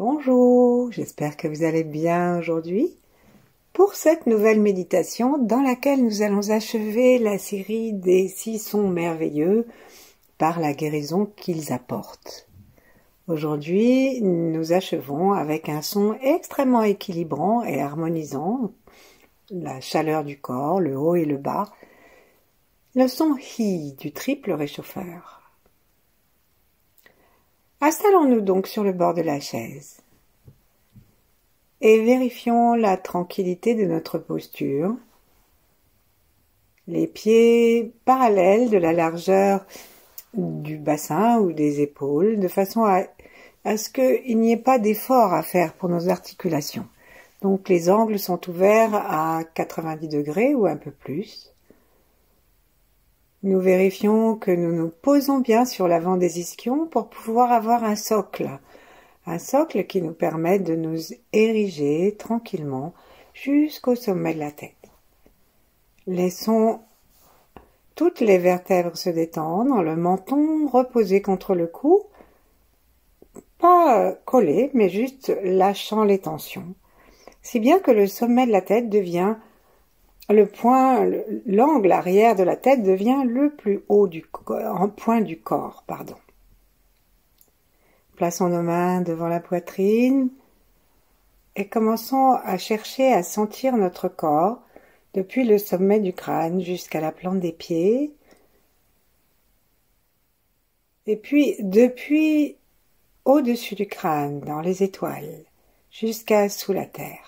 Bonjour, j'espère que vous allez bien aujourd'hui pour cette nouvelle méditation dans laquelle nous allons achever la série des 6 sons merveilleux par la guérison qu'ils apportent. Aujourd'hui, nous achevons avec un son extrêmement équilibrant et harmonisant, la chaleur du corps, le haut et le bas, le son Hi du triple réchauffeur. Installons-nous donc sur le bord de la chaise et vérifions la tranquillité de notre posture. Les pieds parallèles de la largeur du bassin ou des épaules, de façon à ce qu'il n'y ait pas d'effort à faire pour nos articulations. Donc les angles sont ouverts à 90 degrés ou un peu plus. Nous vérifions que nous nous posons bien sur l'avant des ischions pour pouvoir avoir un socle qui nous permet de nous ériger tranquillement jusqu'au sommet de la tête. Laissons toutes les vertèbres se détendre, le menton reposé contre le cou, pas collé, mais juste lâchant les tensions, si bien que le sommet de la tête devient l'angle arrière de la tête devient le plus haut point du corps, Plaçons nos mains devant la poitrine et commençons à chercher à sentir notre corps depuis le sommet du crâne jusqu'à la plante des pieds. Et puis depuis au-dessus du crâne, dans les étoiles, jusqu'à sous la terre.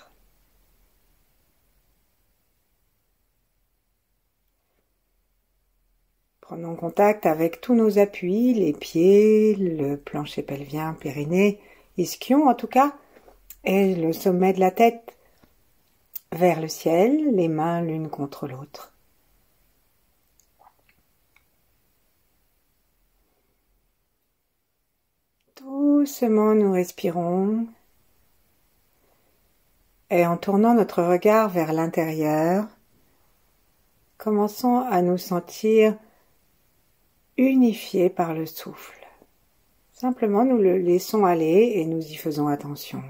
Prenons contact avec tous nos appuis, les pieds, le plancher pelvien, périnée, ischion en tout cas, et le sommet de la tête vers le ciel, les mains l'une contre l'autre. Doucement nous respirons et en tournant notre regard vers l'intérieur, commençons à nous sentir unifiés par le souffle. Simplement, nous le laissons aller et nous y faisons attention.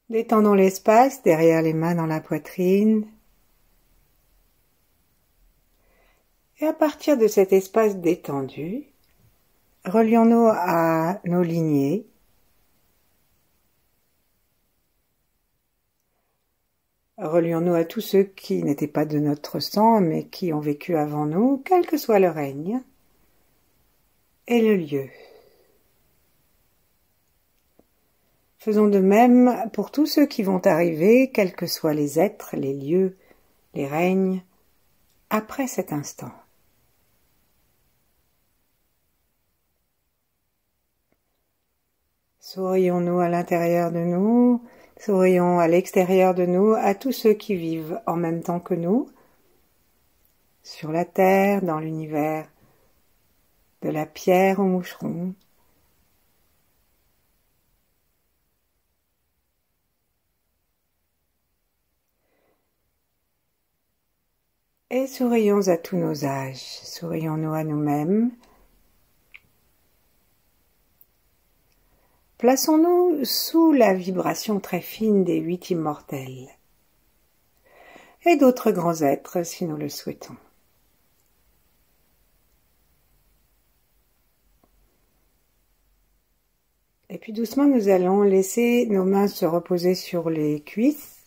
Détendons l'espace derrière les mains dans la poitrine. Et à partir de cet espace détendu, relions-nous à nos lignées. Relions-nous à tous ceux qui n'étaient pas de notre sang, mais qui ont vécu avant nous, quel que soit le règne, et le lieu. Faisons de même pour tous ceux qui vont arriver, quels que soient les êtres, les lieux, les règnes, après cet instant. Sourions-nous à l'intérieur de nous, sourions à l'extérieur de nous, à tous ceux qui vivent en même temps que nous, sur la terre, dans l'univers, de la pierre au moucheron. Et sourions à tous nos âges, sourions-nous à nous-mêmes. Plaçons-nous sous la vibration très fine des 8 immortels et d'autres grands êtres si nous le souhaitons. Et puis doucement nous allons laisser nos mains se reposer sur les cuisses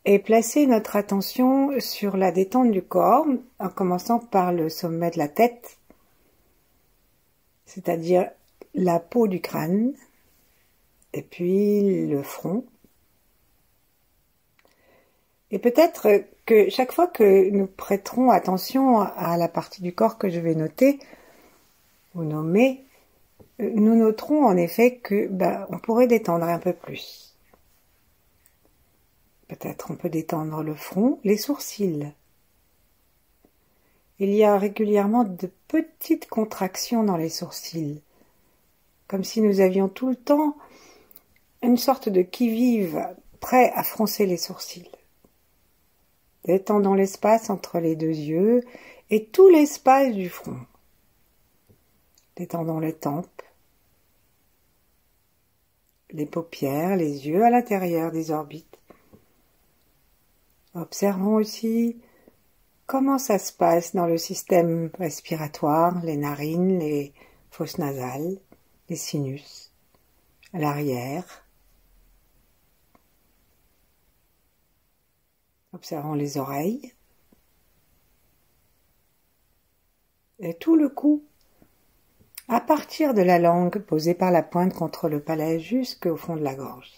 et placer notre attention sur la détente du corps en commençant par le sommet de la tête, c'est-à-dire la peau du crâne, et puis le front. Et peut-être que chaque fois que nous prêterons attention à la partie du corps que je vais noter ou nommer, nous noterons en effet que on pourrait détendre un peu plus. Peut-être on peut détendre le front, les sourcils. Il y a régulièrement de petites contractions dans les sourcils, comme si nous avions tout le temps une sorte de qui-vive prêt à froncer les sourcils. Détendons l'espace entre les deux yeux et tout l'espace du front. Détendons les tempes, les paupières, les yeux à l'intérieur des orbites. Observons aussi comment ça se passe dans le système respiratoire, les narines, les fosses nasales, les sinus, à l'arrière. Observons les oreilles et tout le cou, à partir de la langue posée par la pointe contre le palais jusqu'au fond de la gorge.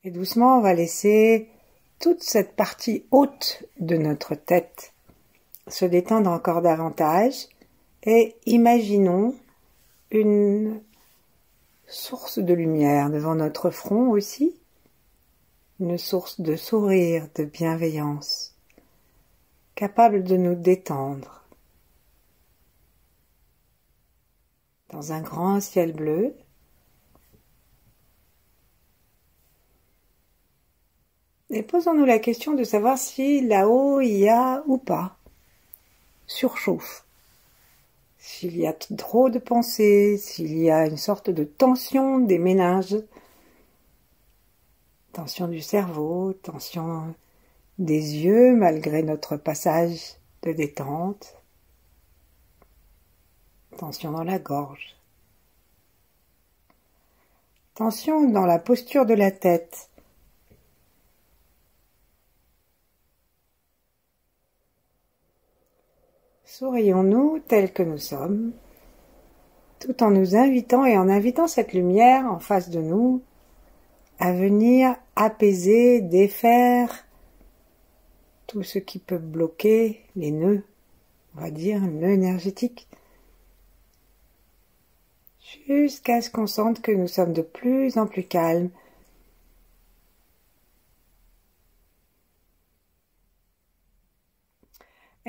Et doucement, on va laisser toute cette partie haute de notre tête se détendre encore davantage et imaginons une source de lumière devant notre front aussi, une source de sourire, de bienveillance, capable de nous détendre. Dans un grand ciel bleu, et posons-nous la question de savoir si là-haut il y a ou pas surchauffe. S'il y a trop de pensées, s'il y a une sorte de tension des méninges, tension du cerveau, tension des yeux malgré notre passage de détente, tension dans la gorge, tension dans la posture de la tête. Sourions-nous tels que nous sommes, tout en nous invitant et en invitant cette lumière en face de nous à venir apaiser, défaire tout ce qui peut bloquer les nœuds, on va dire nœuds énergétiques, jusqu'à ce qu'on sente que nous sommes de plus en plus calmes.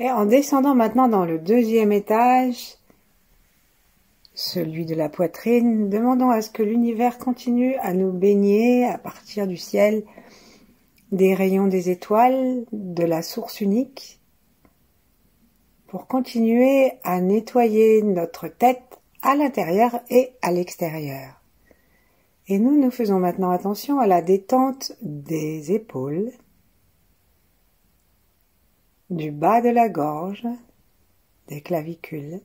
Et en descendant maintenant dans le deuxième étage, celui de la poitrine, demandons à ce que l'univers continue à nous baigner à partir du ciel, des rayons des étoiles, de la source unique, pour continuer à nettoyer notre tête à l'intérieur et à l'extérieur. Et nous faisons maintenant attention à la détente des épaules, du bas de la gorge, des clavicules,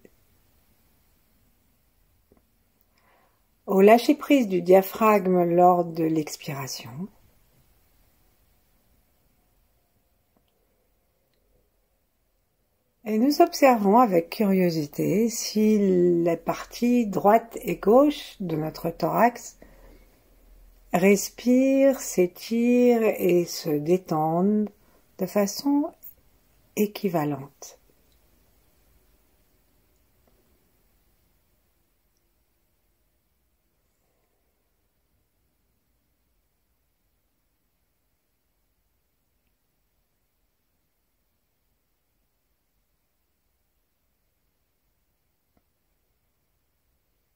au lâcher-prise du diaphragme lors de l'expiration, et nous observons avec curiosité si les parties droite et gauche de notre thorax respirent, s'étirent et se détendent de façon équivalente.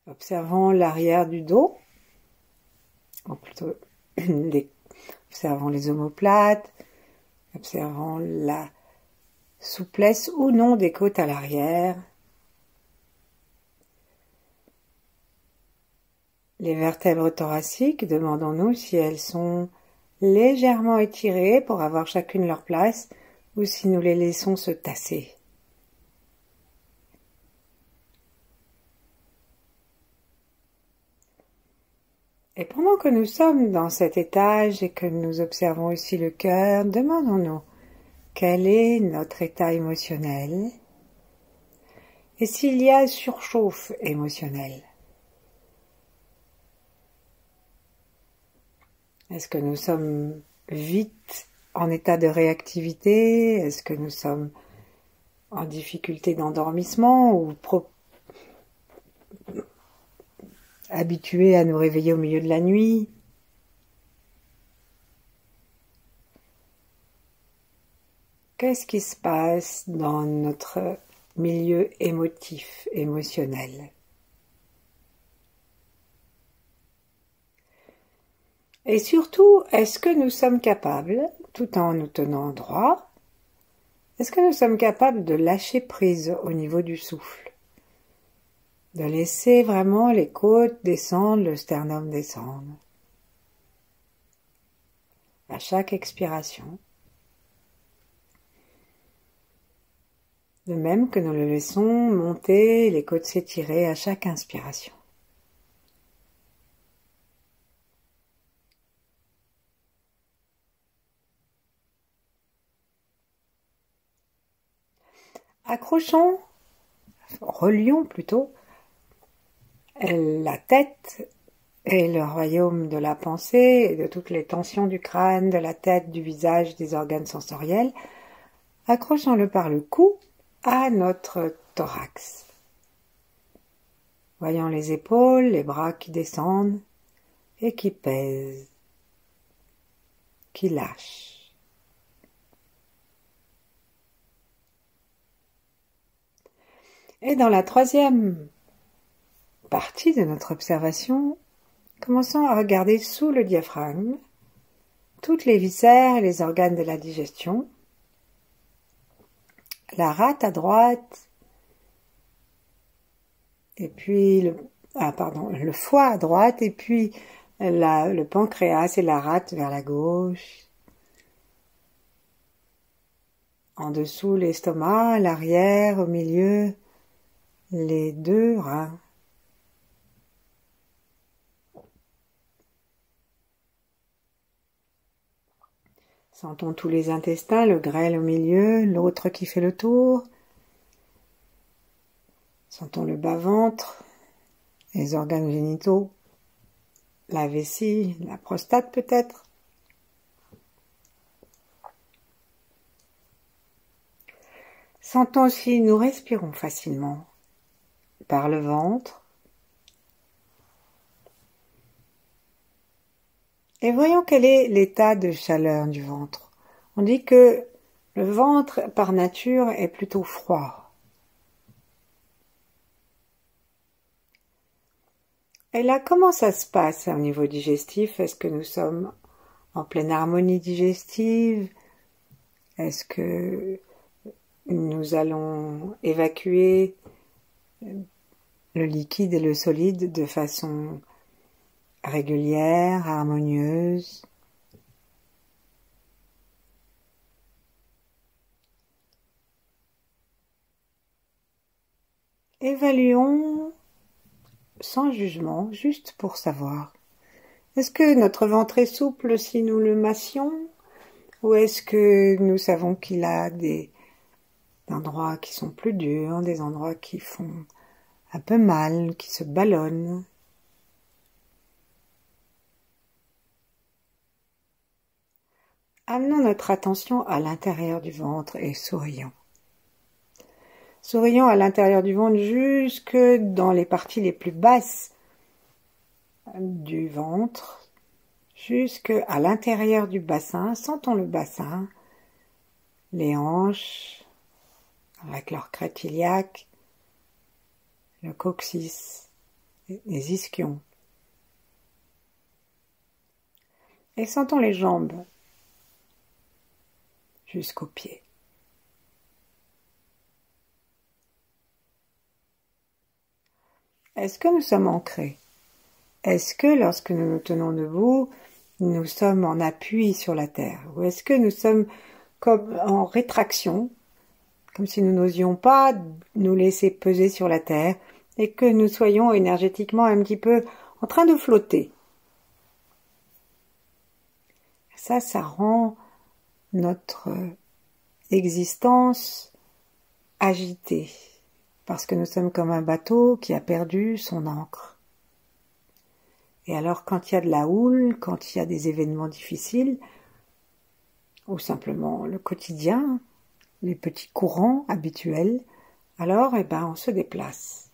Observons l'arrière du dos, ou plutôt observons les omoplates, observons la souplesse ou non des côtes à l'arrière, les vertèbres thoraciques, demandons-nous si elles sont légèrement étirées pour avoir chacune leur place ou si nous les laissons se tasser. Et pendant que nous sommes dans cet étage et que nous observons aussi le cœur, demandons-nous quel est notre état émotionnel et s'il y a surchauffe émotionnelle. Est-ce que nous sommes vite en état de réactivité? Est-ce que nous sommes en difficulté d'endormissement ou habitués à nous réveiller au milieu de la nuit? Qu'est-ce qui se passe dans notre milieu émotif, émotionnel? Et surtout, est-ce que nous sommes capables, tout en nous tenant droit, est-ce que nous sommes capables de lâcher prise au niveau du souffle? De laisser vraiment les côtes descendre, le sternum descendre. À chaque expiration. De même que nous le laissons monter, les côtes s'étirer à chaque inspiration. Accrochons, relions plutôt, la tête et le royaume de la pensée et de toutes les tensions du crâne, de la tête, du visage, des organes sensoriels, accrochons-le par le cou à notre thorax. Voyons les épaules, les bras qui descendent et qui pèsent, qui lâchent. Et dans la troisième partie de notre observation, commençons à regarder sous le diaphragme toutes les viscères et les organes de la digestion, la rate à droite, et puis le foie à droite, et puis le pancréas et la rate vers la gauche. En dessous l'estomac, l'arrière, au milieu, les deux reins. Sentons tous les intestins, le grêle au milieu, l'autre qui fait le tour. Sentons le bas-ventre, les organes génitaux, la vessie, la prostate peut-être. Sentons si nous respirons facilement par le ventre. Et voyons quel est l'état de chaleur du ventre. On dit que le ventre, par nature, est plutôt froid. Et là, comment ça se passe au niveau digestif? Est-ce que nous sommes en pleine harmonie digestive? Est-ce que nous allons évacuer le liquide et le solide de façon régulière, harmonieuse? Évaluons sans jugement, juste pour savoir. Est-ce que notre ventre est souple si nous le massions? Ou est-ce que nous savons qu'il a des endroits qui sont plus durs, des endroits qui font un peu mal, qui se ballonnent? Amenons notre attention à l'intérieur du ventre et sourions. Sourions à l'intérieur du ventre jusque dans les parties les plus basses du ventre, jusque à l'intérieur du bassin. Sentons le bassin, les hanches, avec leur crête iliaque, le coccyx, les ischions. Et sentons les jambes jusqu'aux pieds. Est-ce que nous sommes ancrés? Est-ce que lorsque nous nous tenons debout, nous sommes en appui sur la terre? Ou est-ce que nous sommes comme en rétraction, comme si nous n'osions pas nous laisser peser sur la terre et que nous soyons énergétiquement un petit peu en train de flotter? Ça rend notre existence agitée, parce que nous sommes comme un bateau qui a perdu son ancre. Et alors quand il y a de la houle, quand il y a des événements difficiles, ou simplement le quotidien, les petits courants habituels, alors on se déplace.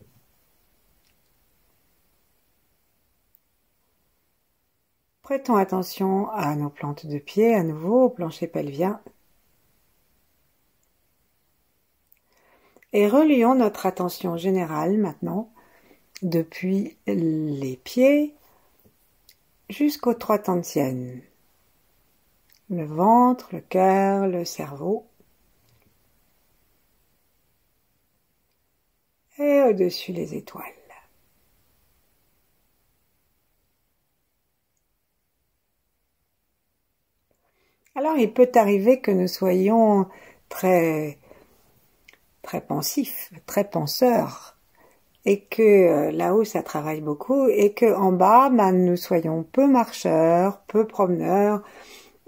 Prêtons attention à nos plantes de pied, à nouveau au plancher pelvien. Et relions notre attention générale maintenant, depuis les pieds, jusqu'aux 3 tantièmes. Le ventre, le cœur, le cerveau. Et au-dessus les étoiles. Alors il peut arriver que nous soyons très pensifs, très penseurs, et que là-haut ça travaille beaucoup, et que en bas nous soyons peu marcheurs, peu promeneurs,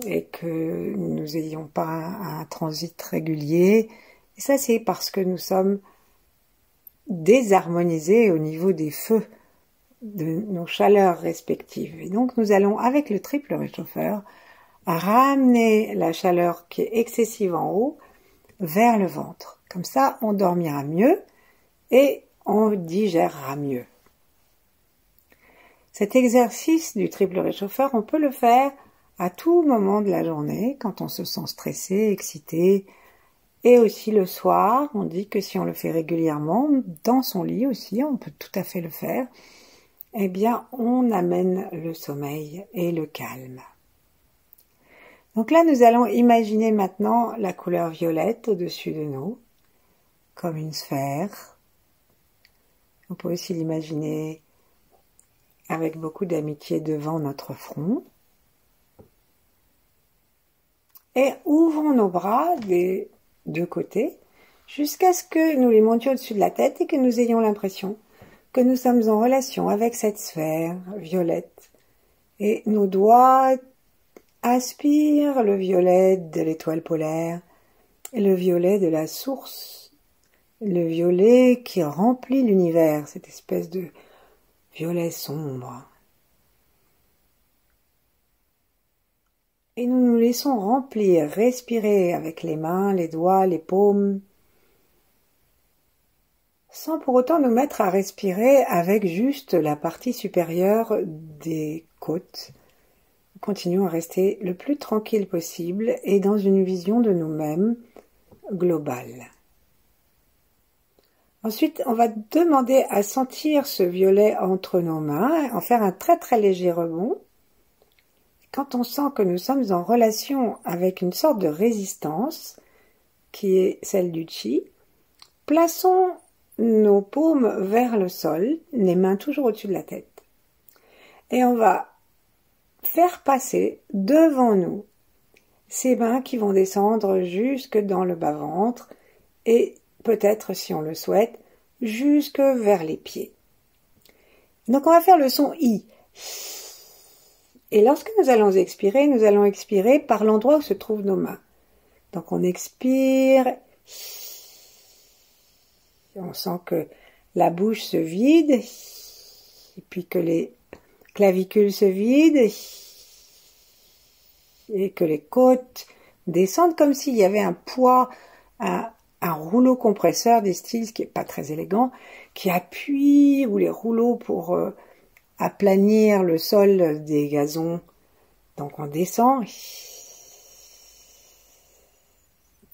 et que nous n'ayons pas un transit régulier. Et ça c'est parce que nous sommes désharmonisés au niveau des feux de nos chaleurs respectives. Et donc nous allons, avec le triple réchauffeur, ramener la chaleur qui est excessive en haut vers le ventre. Comme ça, on dormira mieux et on digérera mieux. Cet exercice du triple réchauffeur, on peut le faire à tout moment de la journée, quand on se sent stressé, excité, et aussi le soir. On dit que si on le fait régulièrement, dans son lit aussi, on peut tout à fait le faire, eh bien, on amène le sommeil et le calme. Donc là, nous allons imaginer maintenant la couleur violette au-dessus de nous, comme une sphère. On peut aussi l'imaginer avec beaucoup d'amitié devant notre front. Et ouvrons nos bras des deux côtés jusqu'à ce que nous les montions au-dessus de la tête et que nous ayons l'impression que nous sommes en relation avec cette sphère violette. Et nos doigts aspirent le violet de l'étoile polaire et le violet de la source, le violet qui remplit l'univers, cette espèce de violet sombre. Et nous nous laissons remplir, respirer avec les mains, les doigts, les paumes, sans pour autant nous mettre à respirer avec juste la partie supérieure des côtes. Continuons à rester le plus tranquille possible et dans une vision de nous-mêmes globale. Ensuite, on va demander à sentir ce violet entre nos mains, en faire un très très léger rebond. Quand on sent que nous sommes en relation avec une sorte de résistance, qui est celle du chi, plaçons nos paumes vers le sol, les mains toujours au-dessus de la tête. Et on va faire passer devant nous ces mains qui vont descendre jusque dans le bas-ventre et peut-être, si on le souhaite, jusque vers les pieds. Donc on va faire le son I. Et lorsque nous allons expirer par l'endroit où se trouvent nos mains. Donc on expire, on sent que la bouche se vide, et puis que les clavicules se vident, et que les côtes descendent comme s'il y avait un poids, un rouleau compresseur des styles, ce qui n'est pas très élégant, qui appuie, ou les rouleaux pour aplanir le sol des gazons. Donc on descend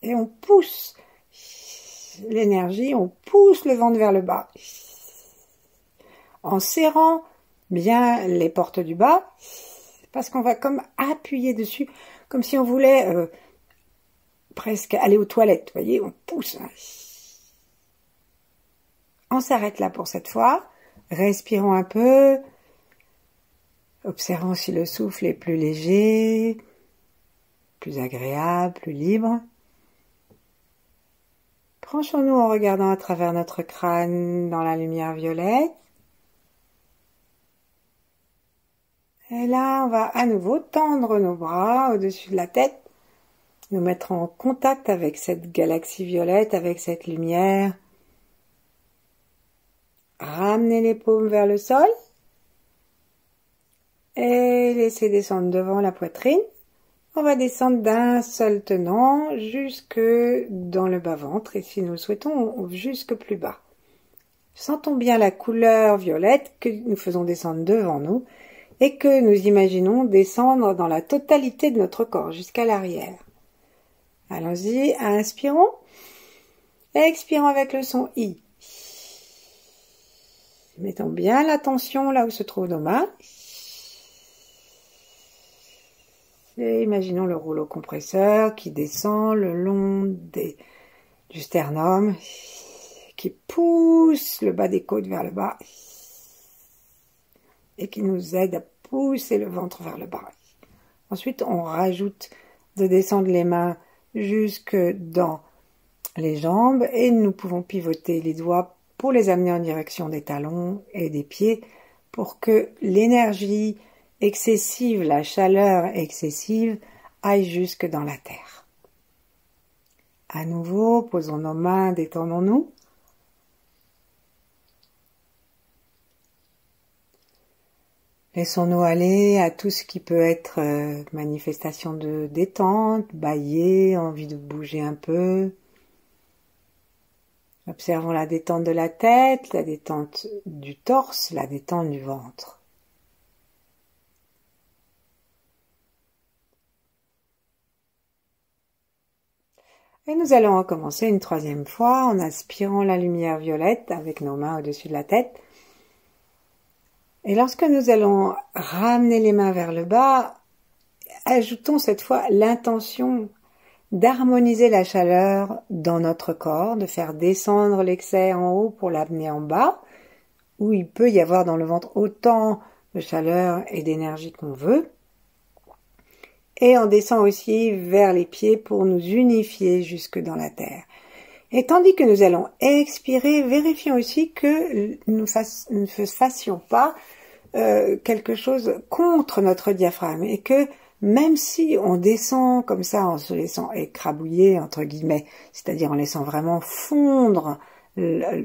et on pousse l'énergie, on pousse le ventre vers le bas en serrant bien les portes du bas, parce qu'on va comme appuyer dessus, comme si on voulait presque aller aux toilettes, vous voyez, on pousse. On s'arrête là pour cette fois, respirons un peu, observons si le souffle est plus léger, plus agréable, plus libre. Penchons-nous en regardant à travers notre crâne dans la lumière violette. Et là, on va à nouveau tendre nos bras au-dessus de la tête, nous mettre en contact avec cette galaxie violette, avec cette lumière. Ramener les paumes vers le sol et laisser descendre devant la poitrine. On va descendre d'un seul tenant jusque dans le bas-ventre et si nous le souhaitons, jusque plus bas. Sentons bien la couleur violette que nous faisons descendre devant nous et que nous imaginons descendre dans la totalité de notre corps jusqu'à l'arrière. Allons-y, inspirons et expirons avec le son I. Mettons bien l'attention là où se trouvent nos mains. Et imaginons le rouleau compresseur qui descend le long du sternum, qui pousse le bas des côtes vers le bas et qui nous aide à pousser le ventre vers le bas. Ensuite, on rajoute de descendre les mains jusque dans les jambes et nous pouvons pivoter les doigts pour les amener en direction des talons et des pieds pour que l'énergie excessive, la chaleur excessive aille jusque dans la terre. À nouveau, posons nos mains, détendons-nous. Laissons-nous aller à tout ce qui peut être manifestation de détente, bâiller, envie de bouger un peu. Observons la détente de la tête, la détente du torse, la détente du ventre. Et nous allons recommencer une troisième fois en aspirant la lumière violette avec nos mains au-dessus de la tête. Et lorsque nous allons ramener les mains vers le bas, ajoutons cette fois l'intention d'harmoniser la chaleur dans notre corps, de faire descendre l'excès en haut pour l'amener en bas, où il peut y avoir dans le ventre autant de chaleur et d'énergie qu'on veut. Et on descend aussi vers les pieds pour nous unifier jusque dans la terre. Et tandis que nous allons expirer, vérifions aussi que nous ne fassions pas quelque chose contre notre diaphragme et que même si on descend comme ça en se laissant écrabouiller, entre guillemets, c'est-à-dire en laissant vraiment fondre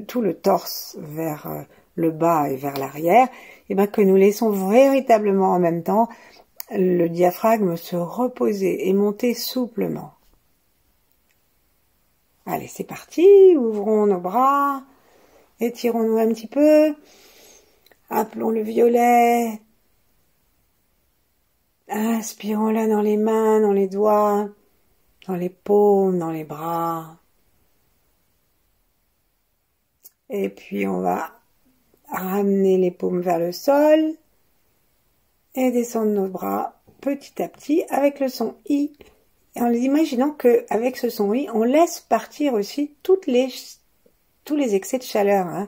tout le torse vers le bas et vers l'arrière, et bien que nous laissons véritablement en même temps le diaphragme se reposer et monter souplement. Allez, c'est parti, ouvrons nos bras, étirons-nous un petit peu, appelons le violet, inspirons-la dans les mains, dans les doigts, dans les paumes, dans les bras. Et puis on va ramener les paumes vers le sol et descendre nos bras petit à petit avec le son I. En imaginant qu'avec ce son I, on laisse partir aussi tous les excès de chaleur. Hein.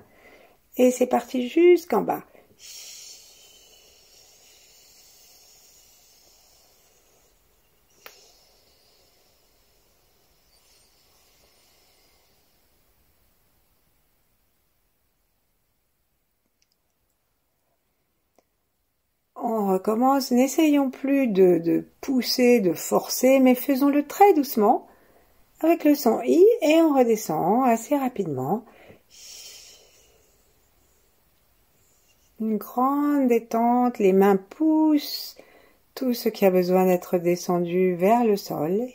Et c'est parti jusqu'en bas. On recommence, n'essayons plus de pousser, de forcer, mais faisons-le très doucement avec le son I et on redescend assez rapidement. Une grande détente, les mains poussent tout ce qui a besoin d'être descendu vers le sol.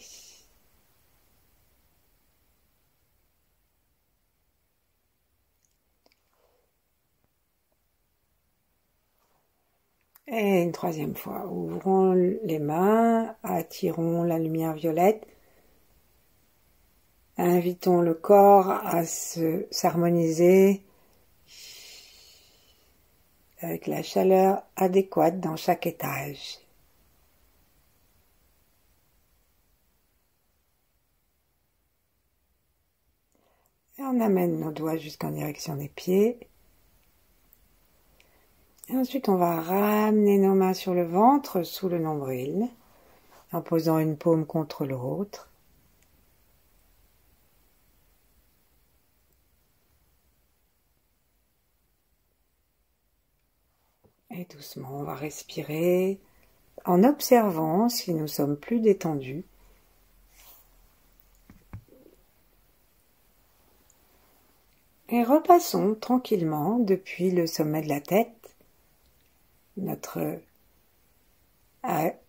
Et une troisième fois, ouvrons les mains, attirons la lumière violette, invitons le corps à s'harmoniser avec la chaleur adéquate dans chaque étage. Et on amène nos doigts jusqu'en direction des pieds. Et ensuite, on va ramener nos mains sur le ventre, sous le nombril, en posant une paume contre l'autre. Et doucement, on va respirer en observant si nous sommes plus détendus. Et repassons tranquillement depuis le sommet de la tête notre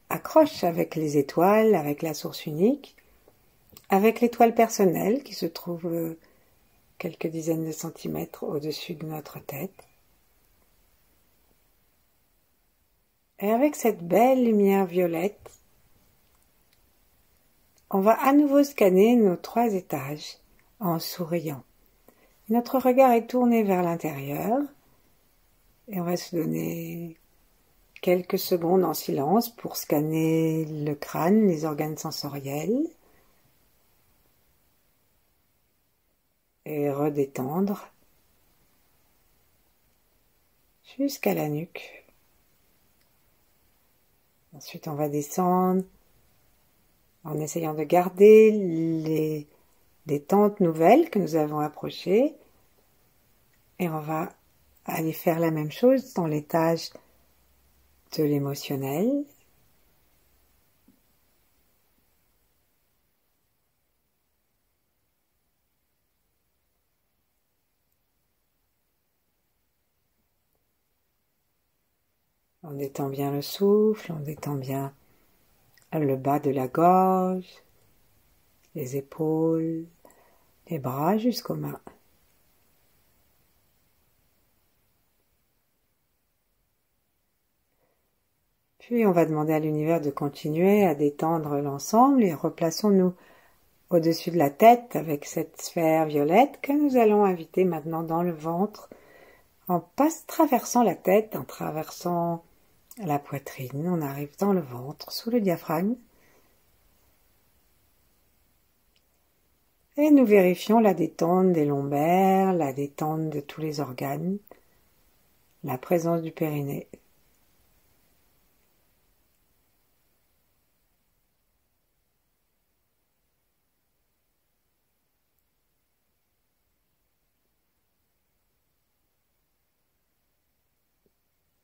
accroche avec les étoiles, avec la source unique, avec l'étoile personnelle qui se trouve quelques dizaines de centimètres au-dessus de notre tête. Et avec cette belle lumière violette, on va à nouveau scanner nos 3 étages en souriant. Notre regard est tourné vers l'intérieur et on va se donner quelques secondes en silence pour scanner le crâne, les organes sensoriels et redétendre jusqu'à la nuque. Ensuite, on va descendre en essayant de garder les détentes nouvelles que nous avons approchées et on va aller faire la même chose dans l'étage de l'émotionnel. On détend bien le souffle, on détend bien le bas de la gorge, les épaules, les bras jusqu'aux mains. Puis on va demander à l'univers de continuer à détendre l'ensemble et replaçons-nous au-dessus de la tête avec cette sphère violette que nous allons inviter maintenant dans le ventre en traversant la tête, en traversant la poitrine, on arrive dans le ventre, sous le diaphragme. Et nous vérifions la détente des lombaires, la détente de tous les organes, la présence du périnée.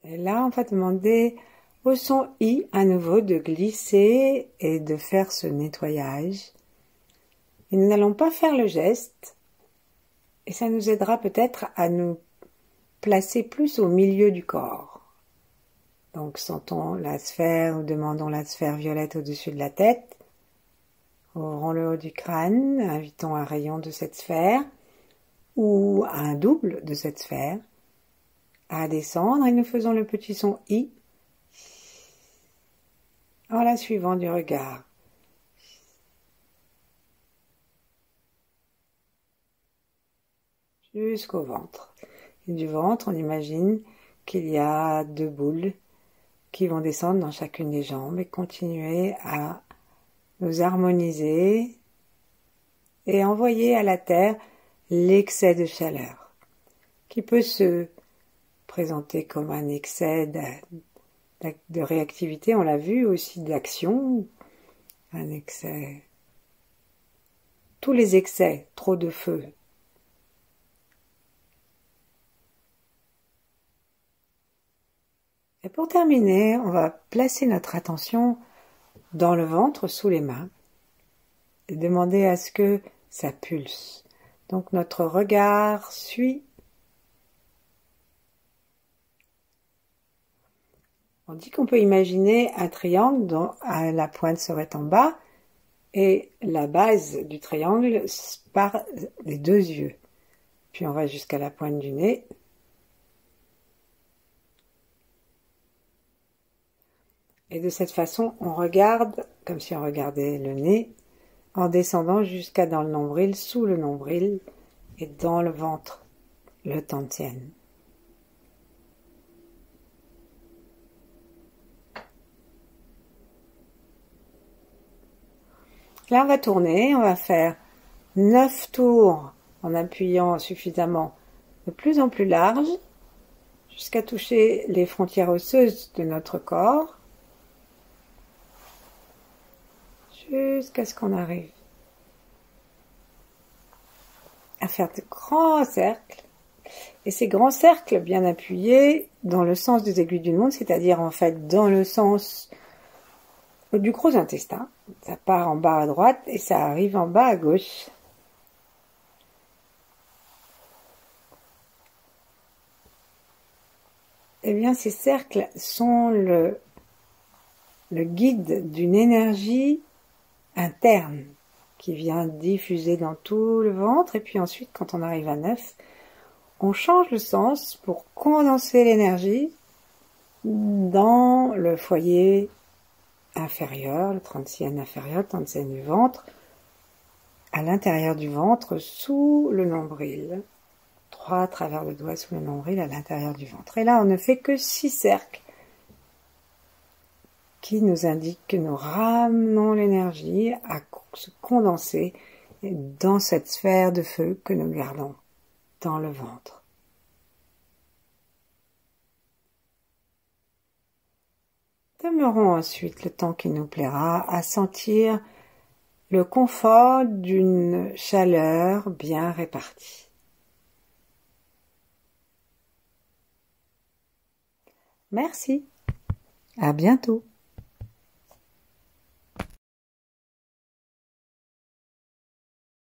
Et là, on va demander au son I à nouveau de glisser et de faire ce nettoyage. Et nous n'allons pas faire le geste, et ça nous aidera peut-être à nous placer plus au milieu du corps. Donc sentons la sphère, ou demandons la sphère violette au-dessus de la tête. Ouvrons le haut du crâne, invitons un rayon de cette sphère, ou un double de cette sphère, à descendre, et nous faisons le petit son I, en la suivant du regard. Jusqu'au ventre. Et du ventre, on imagine qu'il y a 2 boules qui vont descendre dans chacune des jambes et continuer à nous harmoniser et envoyer à la terre l'excès de chaleur qui peut se présenter comme un excès de réactivité, on l'a vu, aussi d'action, un excès, tous les excès, trop de feu. Et pour terminer, on va placer notre attention dans le ventre, sous les mains, et demander à ce que ça pulse. Donc notre regard suit. On dit qu'on peut imaginer un triangle dont la pointe serait en bas et la base du triangle part des 2 yeux. Puis on va jusqu'à la pointe du nez. Et de cette façon, on regarde comme si on regardait le nez en descendant jusqu'à dans le nombril, sous le nombril et dans le ventre, le tantien. Là, on va tourner, on va faire 9 tours en appuyant suffisamment de plus en plus large jusqu'à toucher les frontières osseuses de notre corps, jusqu'à ce qu'on arrive à faire de grands cercles. Et ces grands cercles bien appuyés dans le sens des aiguilles d'une montre, c'est-à-dire en fait dans le sens du gros intestin. Ça part en bas à droite et ça arrive en bas à gauche. Eh bien, ces cercles sont le guide d'une énergie interne qui vient diffuser dans tout le ventre. Et puis ensuite, quand on arrive à 9, on change le sens pour condenser l'énergie dans le foyer inférieur, le 30e inférieur, 30e du ventre, à l'intérieur du ventre, sous le nombril. 3 à travers le doigt sous le nombril, à l'intérieur du ventre. Et là, on ne fait que 6 cercles qui nous indique que nous ramenons l'énergie à se condenser dans cette sphère de feu que nous gardons dans le ventre. Demeurons ensuite le temps qui nous plaira à sentir le confort d'une chaleur bien répartie. Merci. À bientôt.